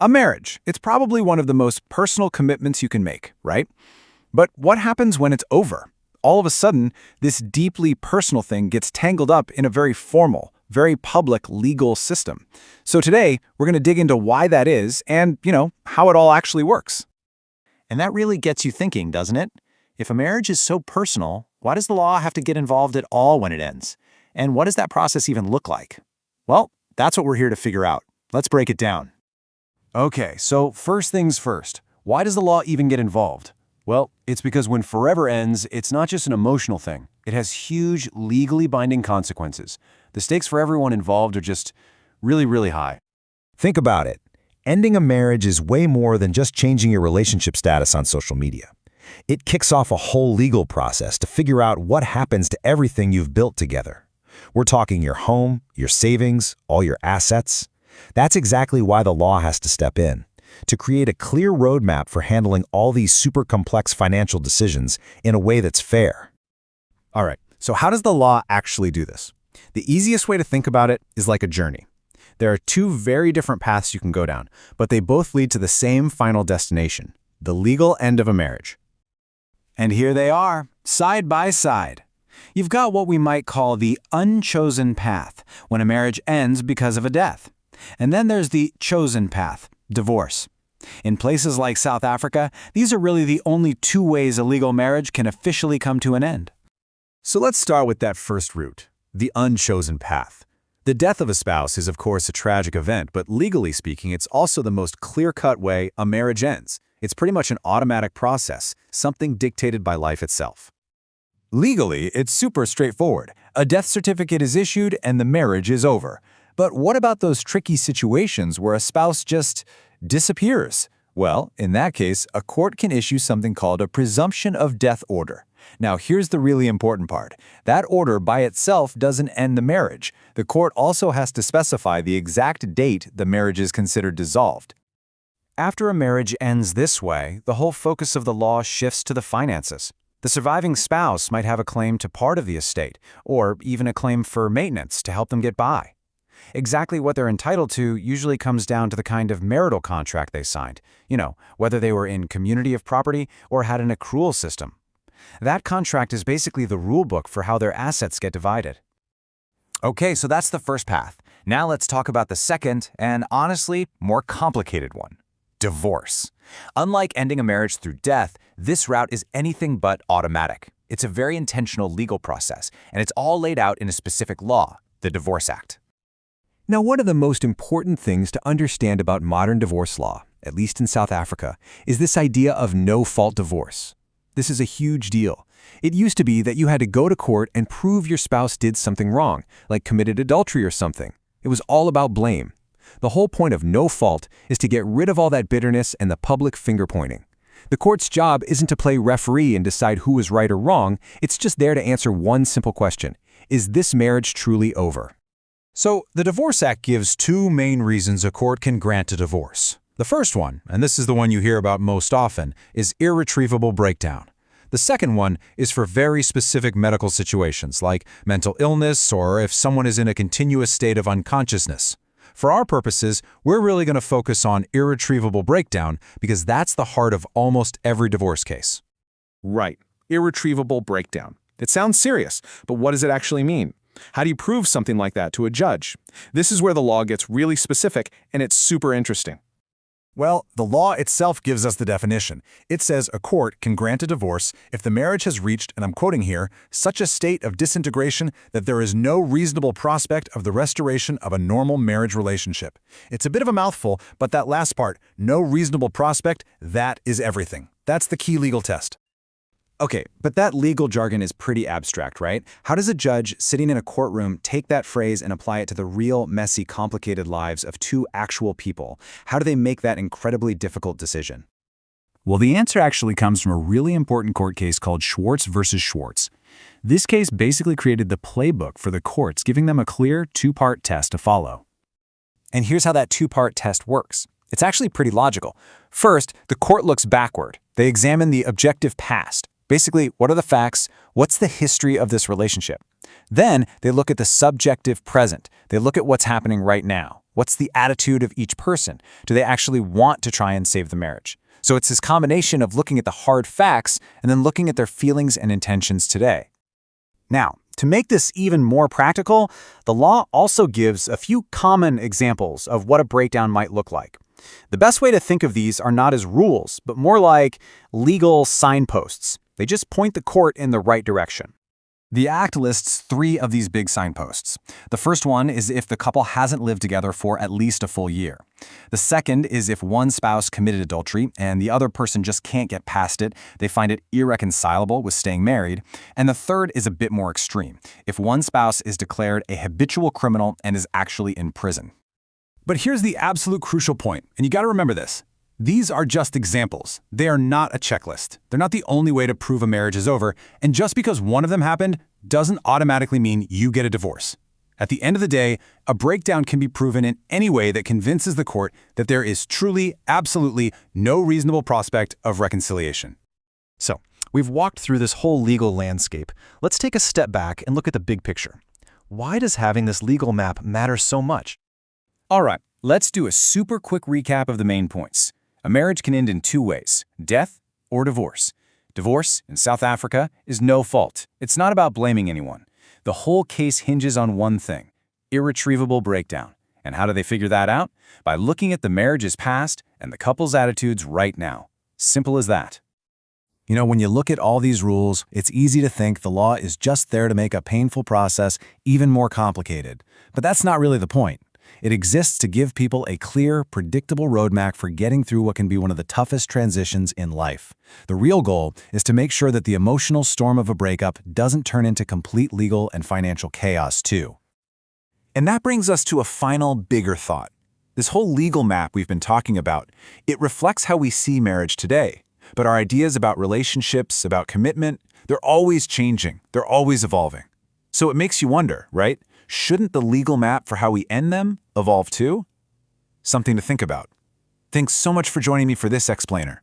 A marriage. It's probably one of the most personal commitments you can make, right? But what happens when it's over? All of a sudden, this deeply personal thing gets tangled up in a very formal, very public legal system. So today, we're going to dig into why that is and, how it all actually works. And that really gets you thinking, doesn't it? If a marriage is so personal, why does the law have to get involved at all when it ends? And what does that process even look like? Well, that's what we're here to figure out. Let's break it down. Okay, so first things first. Why does the law even get involved? Well, it's because when forever ends, it's not just an emotional thing. It has huge, legally binding consequences. The stakes for everyone involved are just really, really high. Think about it. Ending a marriage is way more than just changing your relationship status on social media. It kicks off a whole legal process to figure out what happens to everything you've built together. We're talking your home, your savings, all your assets. That's exactly why the law has to step in, to create a clear roadmap for handling all these super complex financial decisions in a way that's fair. All right, so how does the law actually do this? The easiest way to think about it is like a journey. There are two very different paths you can go down, but they both lead to the same final destination, the legal end of a marriage. And here they are, side by side. You've got what we might call the unchosen path, when a marriage ends because of a death. And then there's the chosen path, divorce. In places like South Africa, these are really the only two ways a legal marriage can officially come to an end. So let's start with that first route, the unchosen path. The death of a spouse is of course a tragic event, but legally speaking, it's also the most clear-cut way a marriage ends. It's pretty much an automatic process, something dictated by life itself. Legally, it's super straightforward. A death certificate is issued and the marriage is over. But what about those tricky situations where a spouse just disappears? Well, in that case, a court can issue something called a presumption of death order. Now, here's the really important part. That order by itself doesn't end the marriage. The court also has to specify the exact date the marriage is considered dissolved. After a marriage ends this way, the whole focus of the law shifts to the finances. The surviving spouse might have a claim to part of the estate, or even a claim for maintenance to help them get by. Exactly what they're entitled to usually comes down to the kind of marital contract they signed, whether they were in community of property or had an accrual system. That contract is basically the rule book for how their assets get divided. Okay, so that's the first path. Now let's talk about the second and honestly, more complicated one. Divorce. Unlike ending a marriage through death, this route is anything but automatic. It's a very intentional legal process, and it's all laid out in a specific law, the Divorce Act. Now, one of the most important things to understand about modern divorce law, at least in South Africa, is this idea of no-fault divorce. This is a huge deal. It used to be that you had to go to court and prove your spouse did something wrong, like committed adultery or something. It was all about blame. The whole point of no fault is to get rid of all that bitterness and the public finger-pointing. The court's job isn't to play referee and decide who is right or wrong, it's just there to answer one simple question. Is this marriage truly over? So, the Divorce Act gives two main reasons a court can grant a divorce. The first one, and this is the one you hear about most often, is irretrievable breakdown. The second one is for very specific medical situations like mental illness or if someone is in a continuous state of unconsciousness. For our purposes, we're really going to focus on irretrievable breakdown because that's the heart of almost every divorce case. Right, irretrievable breakdown. It sounds serious, but what does it actually mean? How do you prove something like that to a judge? This is where the law gets really specific, and it's super interesting. Well, the law itself gives us the definition. It says a court can grant a divorce if the marriage has reached, and I'm quoting here, such a state of disintegration that there is no reasonable prospect of the restoration of a normal marriage relationship. It's a bit of a mouthful, but that last part, no reasonable prospect, that is everything. That's the key legal test. Okay, but that legal jargon is pretty abstract, right? How does a judge sitting in a courtroom take that phrase and apply it to the real, messy, complicated lives of two actual people? How do they make that incredibly difficult decision? Well, the answer actually comes from a really important court case called Schwartz versus Schwartz. This case basically created the playbook for the courts, giving them a clear two-part test to follow. And here's how that two-part test works. It's actually pretty logical. First, the court looks backward. They examine the objective past. Basically, what are the facts? What's the history of this relationship? Then they look at the subjective present. They look at what's happening right now. What's the attitude of each person? Do they actually want to try and save the marriage? So it's this combination of looking at the hard facts and then looking at their feelings and intentions today. Now, to make this even more practical, the law also gives a few common examples of what a breakdown might look like. The best way to think of these are not as rules, but more like legal signposts. They just point the court in the right direction. The Act lists 3 of these big signposts. The first one is if the couple hasn't lived together for at least a full year. The second is if one spouse committed adultery and the other person just can't get past it, they find it irreconcilable with staying married. And the third is a bit more extreme, if one spouse is declared a habitual criminal and is actually in prison. But here's the absolute crucial point, and you got to remember this. These are just examples. They are not a checklist. They're not the only way to prove a marriage is over, and just because one of them happened doesn't automatically mean you get a divorce. At the end of the day, a breakdown can be proven in any way that convinces the court that there is truly, absolutely no reasonable prospect of reconciliation. So, we've walked through this whole legal landscape. Let's take a step back and look at the big picture. Why does having this legal map matter so much? All right, let's do a super quick recap of the main points. A marriage can end in 2 ways, death or divorce. Divorce, in South Africa, is no fault. It's not about blaming anyone. The whole case hinges on one thing, irretrievable breakdown. And how do they figure that out? By looking at the marriage's past and the couple's attitudes right now. Simple as that. You know, when you look at all these rules, it's easy to think the law is just there to make a painful process even more complicated. But that's not really the point. It exists to give people a clear, predictable roadmap for getting through what can be one of the toughest transitions in life. The real goal is to make sure that the emotional storm of a breakup doesn't turn into complete legal and financial chaos, too. And that brings us to a final, bigger thought. This whole legal map we've been talking about, it reflects how we see marriage today. But our ideas about relationships, about commitment, they're always changing. They're always evolving. So it makes you wonder, right? Shouldn't the legal map for how we end them evolve too? Something to think about. Thanks so much for joining me for this explainer.